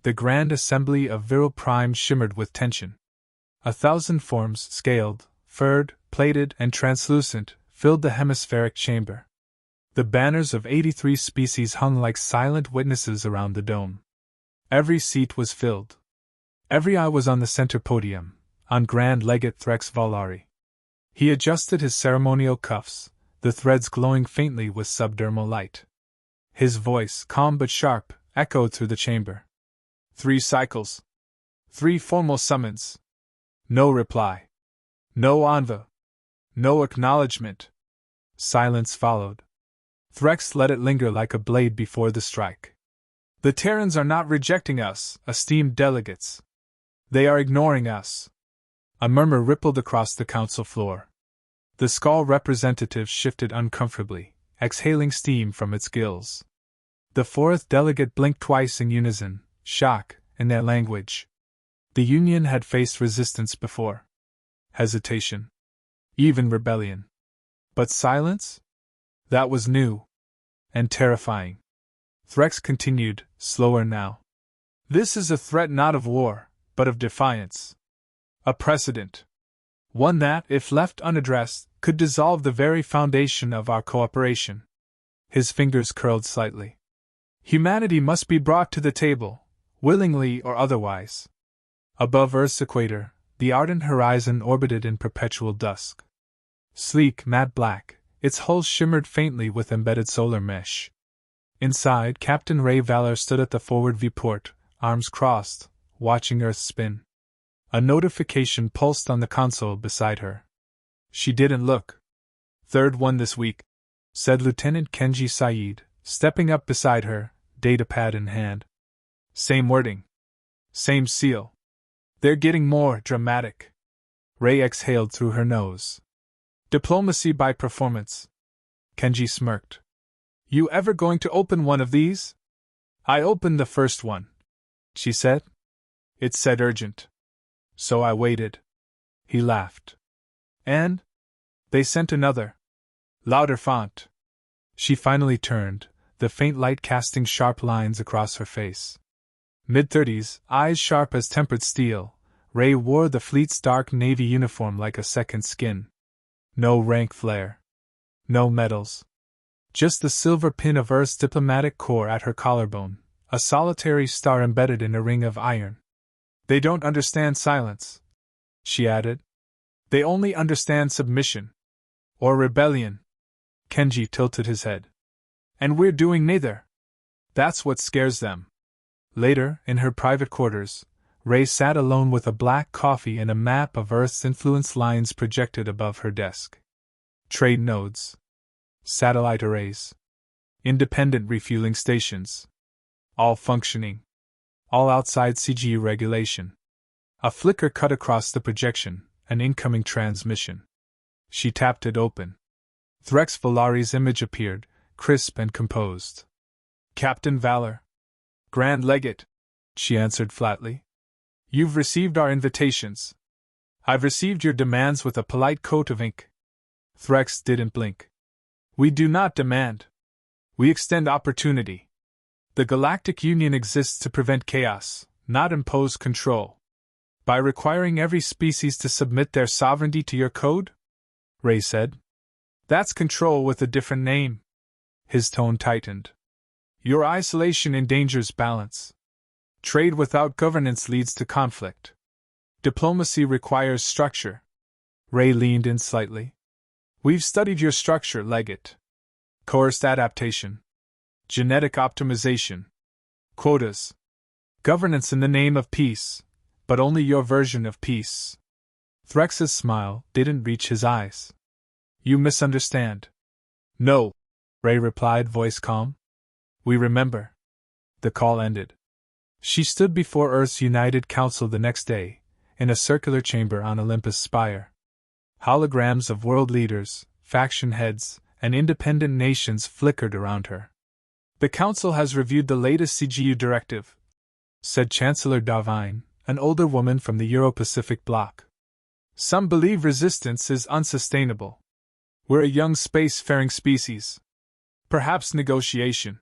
The grand assembly of Viral Prime shimmered with tension. 1,000 forms, scaled, furred, plated, and translucent, filled the hemispheric chamber. The banners of 83 species hung like silent witnesses around the dome. Every seat was filled. Every eye was on the center podium, on Grand Legate Threx Volari. He adjusted his ceremonial cuffs, the threads glowing faintly with subdermal light. His voice, calm but sharp, echoed through the chamber. 3 cycles. 3 formal summons. No reply. No envoi. No acknowledgement. Silence followed. Threx let it linger like a blade before the strike. The Terrans are not rejecting us, esteemed delegates. They are ignoring us. A murmur rippled across the council floor. The Skull representative shifted uncomfortably, exhaling steam from its gills. The 4th delegate blinked twice in unison, shock, in their language. The Union had faced resistance before. Hesitation. Even rebellion. But silence? That was new. And terrifying. Threx continued, slower now. This is a threat not of war, but of defiance. A precedent. One that, if left unaddressed, could dissolve the very foundation of our cooperation. His fingers curled slightly. Humanity must be brought to the table, willingly or otherwise. Above Earth's equator, the ardent horizon orbited in perpetual dusk. Sleek, matte black, its hull shimmered faintly with embedded solar mesh. Inside, Captain Ray Valor stood at the forward viewport, arms crossed, watching Earth spin. A notification pulsed on the console beside her. She didn't look. "3rd one this week," said Lieutenant Kenji Said, stepping up beside her, datapad in hand. Same wording. Same seal. They're getting more dramatic. Ray exhaled through her nose. Diplomacy by performance. Kenji smirked. You ever going to open one of these? I opened the first one, she said. It said urgent. So I waited. He laughed. And? They sent another. Louder font. She finally turned, the faint light casting sharp lines across her face. Mid-30s, eyes sharp as tempered steel, Ray wore the fleet's dark navy uniform like a second skin. No rank flare. No medals. Just the silver pin of Earth's diplomatic corps at her collarbone, a solitary star embedded in a ring of iron. They don't understand silence, she added. They only understand submission. Or rebellion. Kenji tilted his head. And we're doing neither. That's what scares them. Later, in her private quarters, Ray sat alone with a black coffee and a map of Earth's influence lines projected above her desk. Trade nodes. Satellite arrays. Independent refueling stations. All functioning. All outside CGU regulation. A flicker cut across the projection, an incoming transmission. She tapped it open. Threx Volari's image appeared, crisp and composed. Captain Valor. Grand Legate, she answered flatly. You've received our invitations. I've received your demands with a polite coat of ink. Threx didn't blink. We do not demand. We extend opportunity. The Galactic Union exists to prevent chaos, not impose control. By requiring every species to submit their sovereignty to your code? Ray said. That's control with a different name. His tone tightened. Your isolation endangers balance. Trade without governance leads to conflict. Diplomacy requires structure. Ray leaned in slightly. We've studied your structure, Legate. Coerced adaptation. Genetic optimization. Quotas. Governance in the name of peace, but only your version of peace. Threx's smile didn't reach his eyes. You misunderstand. No, Ray replied, voice calm. We remember. The call ended. She stood before Earth's United Council the next day, in a circular chamber on Olympus' spire. Holograms of world leaders, faction heads, and independent nations flickered around her. The Council has reviewed the latest CGU directive, said Chancellor Darvine, an older woman from the Euro-Pacific bloc. Some believe resistance is unsustainable. We're a young space-faring species. Perhaps negotiation.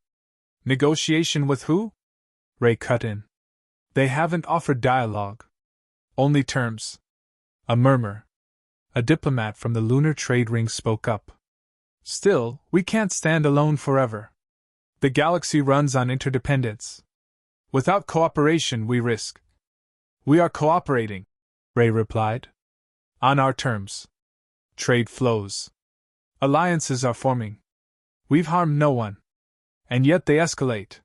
Negotiation with who? Ray cut in. They haven't offered dialogue. Only terms. A murmur. A diplomat from the lunar trade ring spoke up. Still, we can't stand alone forever. The galaxy runs on interdependence. Without cooperation, we risk. We are cooperating, Ray replied. On our terms. Trade flows. Alliances are forming. We've harmed no one. And yet they escalate.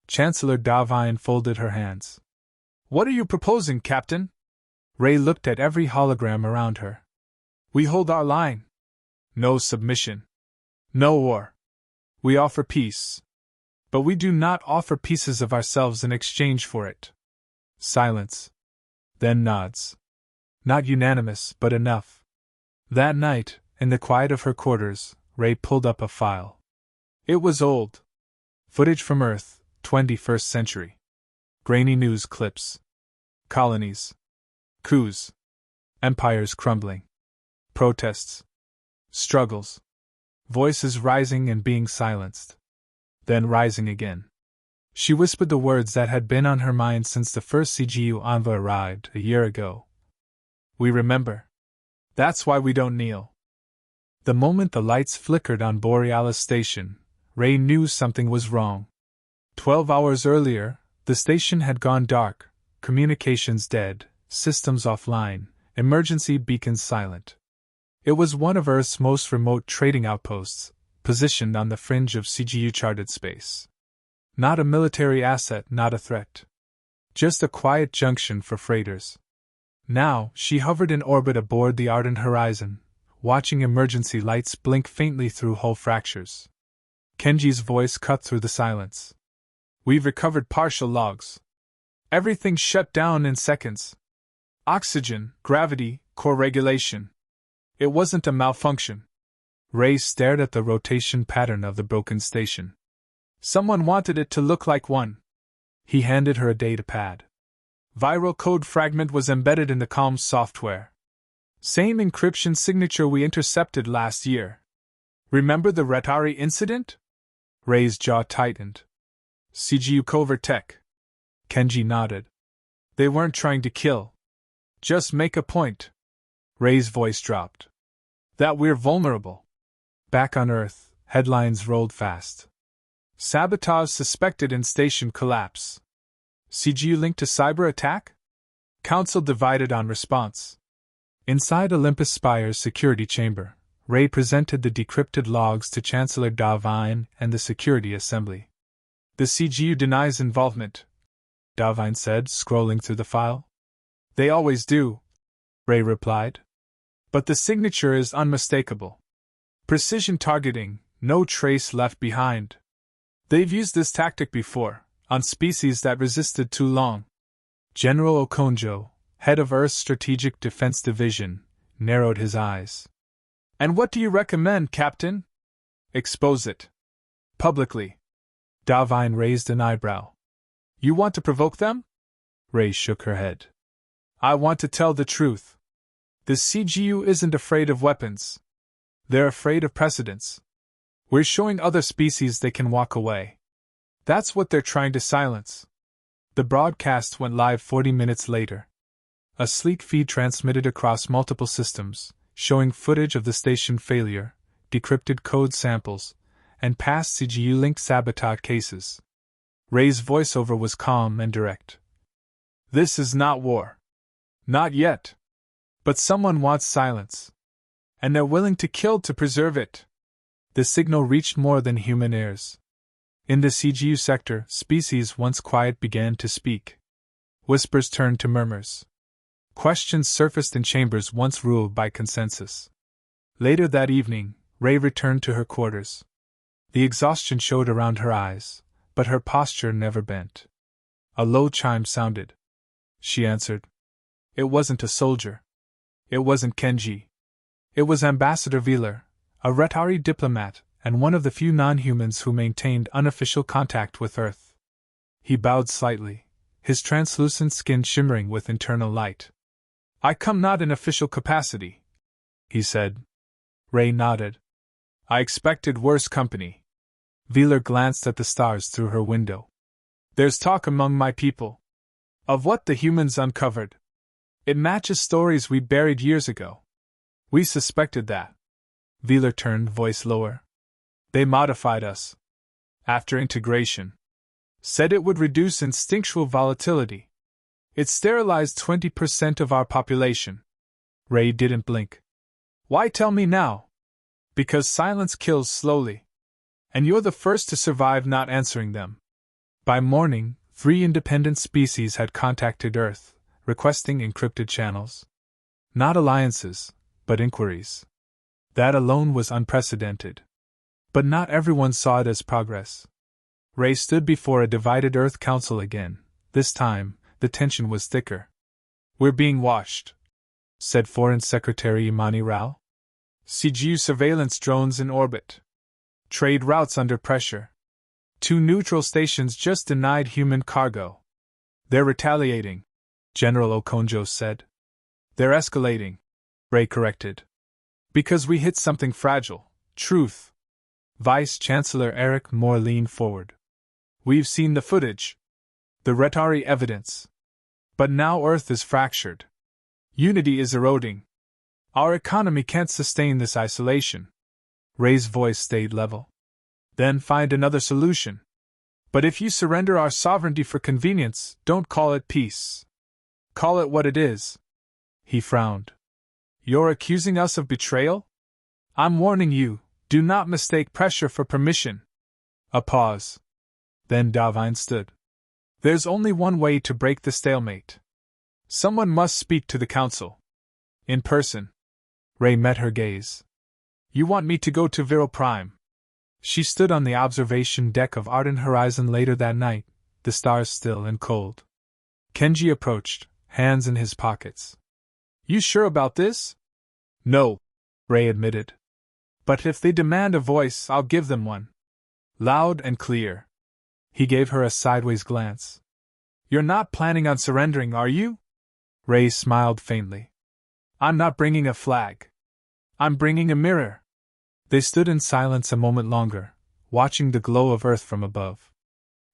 Chancellor Davine folded her hands. What are you proposing, Captain? Ray looked at every hologram around her. We hold our line. No submission. No war. We offer peace. But we do not offer pieces of ourselves in exchange for it. Silence. Then nods. Not unanimous, but enough. That night, in the quiet of her quarters, Ray pulled up a file. It was old. Footage from Earth, 21st century. Grainy news clips. Colonies. Coups. Empires crumbling. Protests. Struggles. Voices rising and being silenced. Then rising again. She whispered the words that had been on her mind since the first CGU envoy arrived a year ago. We remember. That's why we don't kneel. The moment the lights flickered on Borealis Station, Ray knew something was wrong. 12 hours earlier, the station had gone dark, communications dead, systems offline, emergency beacons silent. It was one of Earth's most remote trading outposts, positioned on the fringe of CGU-charted space. Not a military asset, not a threat. Just a quiet junction for freighters. Now, she hovered in orbit aboard the ardent horizon, watching emergency lights blink faintly through hull fractures. Kenji's voice cut through the silence. We've recovered partial logs. Everything shut down in seconds. Oxygen, gravity, core regulation. It wasn't a malfunction. Ray stared at the rotation pattern of the broken station. Someone wanted it to look like one. He handed her a data pad. Viral code fragment was embedded in the comms software. Same encryption signature we intercepted last year. Remember the Retari incident? Ray's jaw tightened. CGU covert tech. Kenji nodded. They weren't trying to kill. Just make a point. Ray's voice dropped. That we're vulnerable. Back on Earth, headlines rolled fast. Sabotage suspected in station collapse. CGU linked to cyber attack? Council divided on response. Inside Olympus Spire's security chamber, Ray presented the decrypted logs to Chancellor Davine and the Security Assembly. The CGU denies involvement, Davine said, scrolling through the file. They always do, Ray replied. But the signature is unmistakable. Precision targeting, no trace left behind. They've used this tactic before, on species that resisted too long. General Okonjo, head of Earth's Strategic Defense Division, narrowed his eyes. And what do you recommend, Captain? Expose it. Publicly. Davine raised an eyebrow. You want to provoke them? Ray shook her head. I want to tell the truth. The CGU isn't afraid of weapons. They're afraid of precedents. We're showing other species they can walk away. That's what they're trying to silence. The broadcast went live 40 minutes later. A sleek feed transmitted across multiple systems, showing footage of the station failure, decrypted code samples, and past CGU-linked sabotage cases. Ray's voiceover was calm and direct. This is not war. Not yet. But someone wants silence. And they're willing to kill to preserve it. The signal reached more than human ears. In the CGU sector, species once quiet began to speak. Whispers turned to murmurs. Questions surfaced in chambers once ruled by consensus. Later that evening, Ray returned to her quarters. The exhaustion showed around her eyes, but her posture never bent. A low chime sounded. She answered. It wasn't a soldier. It wasn't Kenji. It was Ambassador Wheeler, a Retari diplomat, and one of the few non-humans who maintained unofficial contact with Earth. He bowed slightly, his translucent skin shimmering with internal light. I come not in official capacity, he said. Ray nodded. I expected worse company. Wheeler glanced at the stars through her window. There's talk among my people. Of what the humans uncovered. It matches stories we buried years ago. We suspected that. Wheeler turned, voice lower. They modified us. After integration. Said it would reduce instinctual volatility. It sterilized 20% of our population. Ray didn't blink. Why tell me now? Because silence kills slowly. And you're the first to survive not answering them. By morning, 3 independent species had contacted Earth, requesting encrypted channels. Not alliances, but inquiries. That alone was unprecedented. But not everyone saw it as progress. Ray stood before a divided Earth Council again. This time, the tension was thicker. We're being watched, said Foreign Secretary Imani Rao. CGU surveillance drones in orbit. Trade routes under pressure. 2 neutral stations just denied human cargo. They're retaliating, General Okonjo said. They're escalating, Ray corrected. Because we hit something fragile. Truth. Vice Chancellor Eric Moore leaned forward. We've seen the footage. The Retari evidence. But now Earth is fractured. Unity is eroding. Our economy can't sustain this isolation. Ray's voice stayed level. Then find another solution. But if you surrender our sovereignty for convenience, don't call it peace. Call it what it is. He frowned. You're accusing us of betrayal? I'm warning you, do not mistake pressure for permission. A pause. Then Davine stood. There's only one way to break the stalemate. Someone must speak to the council. In person. Ray met her gaze. You want me to go to Viral Prime? She stood on the observation deck of Arden Horizon later that night, the stars still and cold. Kenji approached, hands in his pockets. You sure about this? No, Ray admitted. But if they demand a voice, I'll give them one. Loud and clear. He gave her a sideways glance. You're not planning on surrendering, are you? Ray smiled faintly. I'm not bringing a flag. I'm bringing a mirror. They stood in silence a moment longer, watching the glow of Earth from above.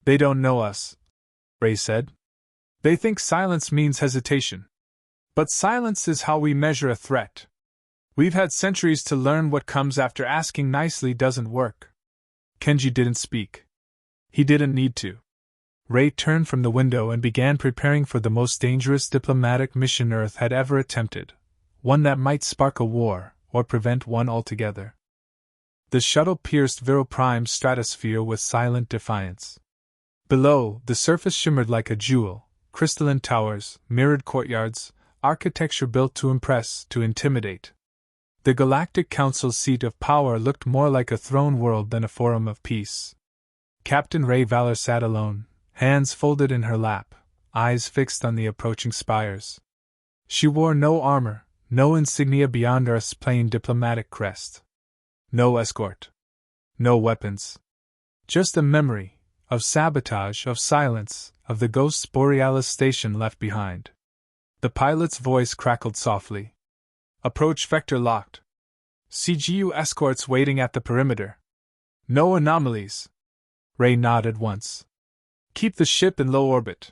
They don't know us, Ray said. They think silence means hesitation. But silence is how we measure a threat. We've had centuries to learn what comes after asking nicely doesn't work. Kenji didn't speak. He didn't need to. Ray turned from the window and began preparing for the most dangerous diplomatic mission Earth had ever attempted, one that might spark a war, or prevent one altogether. The shuttle pierced Viral Prime's stratosphere with silent defiance. Below, the surface shimmered like a jewel, crystalline towers, mirrored courtyards, architecture built to impress, to intimidate. The Galactic Council's seat of power looked more like a throne world than a forum of peace. Captain Ray Valor sat alone, hands folded in her lap, eyes fixed on the approaching spires. She wore no armor, no insignia beyond Earth's plain diplomatic crest. No escort. No weapons. Just a memory, of sabotage, of silence, of the Ghost Borealis station left behind. The pilot's voice crackled softly. Approach vector locked. CGU escorts waiting at the perimeter. No anomalies. Ray nodded once. Keep the ship in low orbit.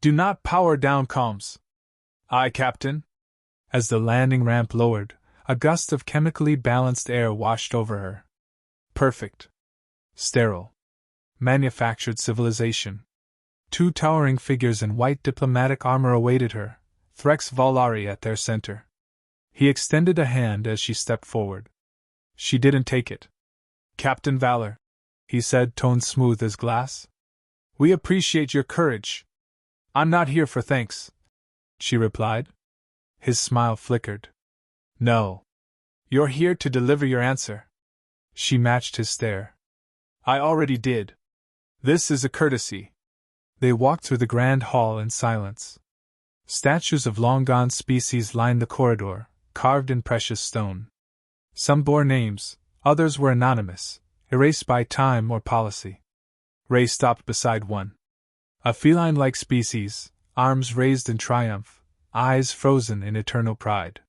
Do not power down comms. Aye, Captain. As the landing ramp lowered, a gust of chemically balanced air washed over her. Perfect. Sterile. Manufactured civilization. 2 towering figures in white diplomatic armor awaited her, Threx Volari at their center. He extended a hand as she stepped forward. She didn't take it. Captain Valor, he said, tone smooth as glass. We appreciate your courage. I'm not here for thanks, she replied. His smile flickered. No. You're here to deliver your answer. She matched his stare. I already did. This is a courtesy. They walked through the grand hall in silence. Statues of long-gone species lined the corridor, carved in precious stone. Some bore names, others were anonymous, erased by time or policy. Ray stopped beside one. A feline-like species, arms raised in triumph, eyes frozen in eternal pride.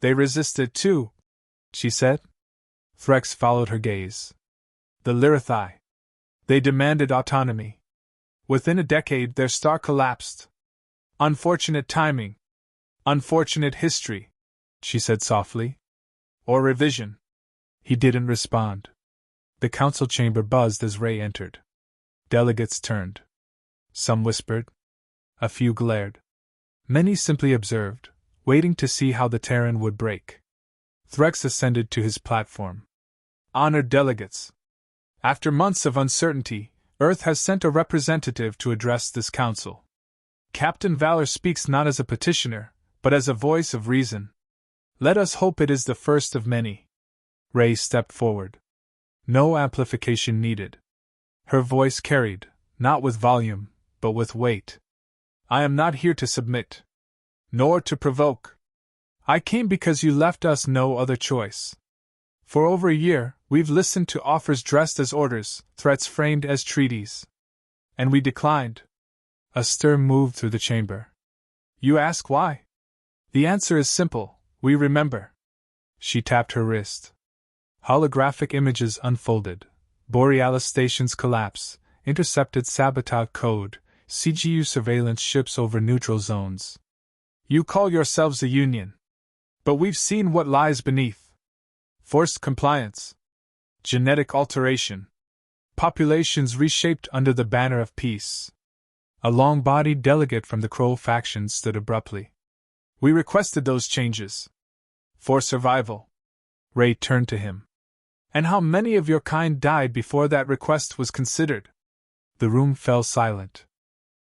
They resisted too, she said. Threx followed her gaze. The Lyrathai. They demanded autonomy. Within a decade their star collapsed, Unfortunate timing. Unfortunate history, she said softly. Or revision. He didn't respond. The council chamber buzzed as Ray entered. Delegates turned. Some whispered. A few glared. Many simply observed, waiting to see how the Terran would break. Threx ascended to his platform. Honored delegates. After months of uncertainty, Earth has sent a representative to address this council. Captain Valor speaks not as a petitioner, but as a voice of reason. Let us hope it is the first of many. Ray stepped forward. No amplification needed. Her voice carried, not with volume, but with weight. I am not here to submit. Nor to provoke. I came because you left us no other choice. For over a year, we've listened to offers dressed as orders, threats framed as treaties. And we declined. A stir moved through the chamber. You ask why? The answer is simple, we remember. She tapped her wrist. Holographic images unfolded. Borealis stations collapse, intercepted sabotage code, CGU surveillance ships over neutral zones. You call yourselves a union. But we've seen what lies beneath. Forced compliance. Genetic alteration. Populations reshaped under the banner of peace. A long-bodied delegate from the Crow faction stood abruptly. We requested those changes. For survival. Ray turned to him. And how many of your kind died before that request was considered? The room fell silent.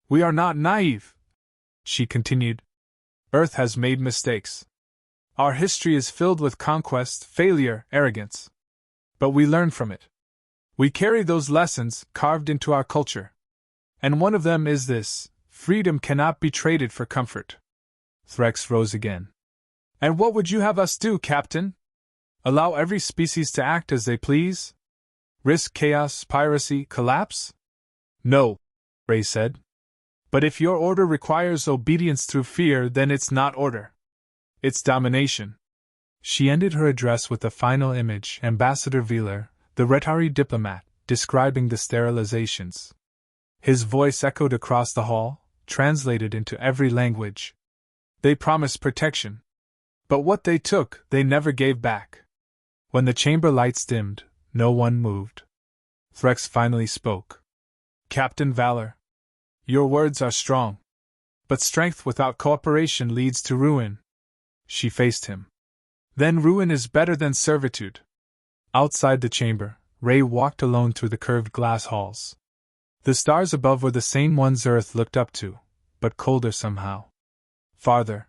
We are not naive, she continued. Earth has made mistakes. Our history is filled with conquest, failure, arrogance. But we learn from it. We carry those lessons carved into our culture. And one of them is this: freedom cannot be traded for comfort. Threx rose again. And what would you have us do, Captain? Allow every species to act as they please? Risk chaos, piracy, collapse? No, Ray said. But if your order requires obedience through fear, then it's not order. It's domination. She ended her address with the final image, Ambassador Wheeler, the Retari diplomat, describing the sterilizations. His voice echoed across the hall, translated into every language. They promised protection. But what they took, they never gave back. When the chamber lights dimmed, no one moved. Threx finally spoke. Captain Valor. Your words are strong. But strength without cooperation leads to ruin. She faced him. Then ruin is better than servitude. Outside the chamber, Ray walked alone through the curved glass halls. The stars above were the same ones Earth looked up to, but colder somehow. Farther.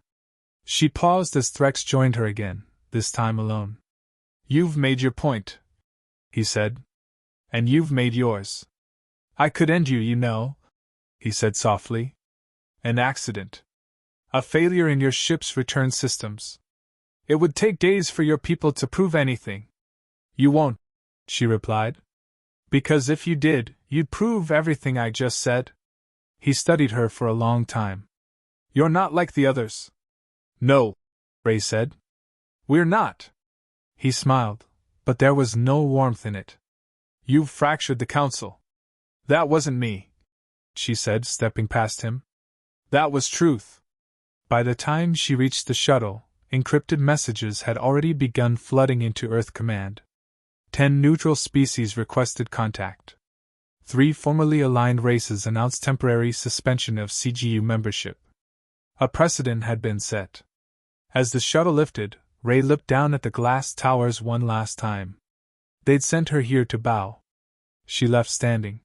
She paused as Threx joined her again, this time alone. You've made your point, he said. And you've made yours. I could end you, you know, he said softly. An accident. A failure in your ship's return systems. It would take days for your people to prove anything. You won't, she replied. Because if you did, you'd prove everything I just said. He studied her for a long time. You're not like the others. No, Ray said. We're not. He smiled, but there was no warmth in it. You've fractured the council. That wasn't me, she said, stepping past him. That was truth. By the time she reached the shuttle, encrypted messages had already begun flooding into Earth Command. 10 neutral species requested contact. 3 formerly aligned races announced temporary suspension of CGU membership. A precedent had been set. As the shuttle lifted, Ray looked down at the glass towers one last time. They'd sent her here to bow. She left standing.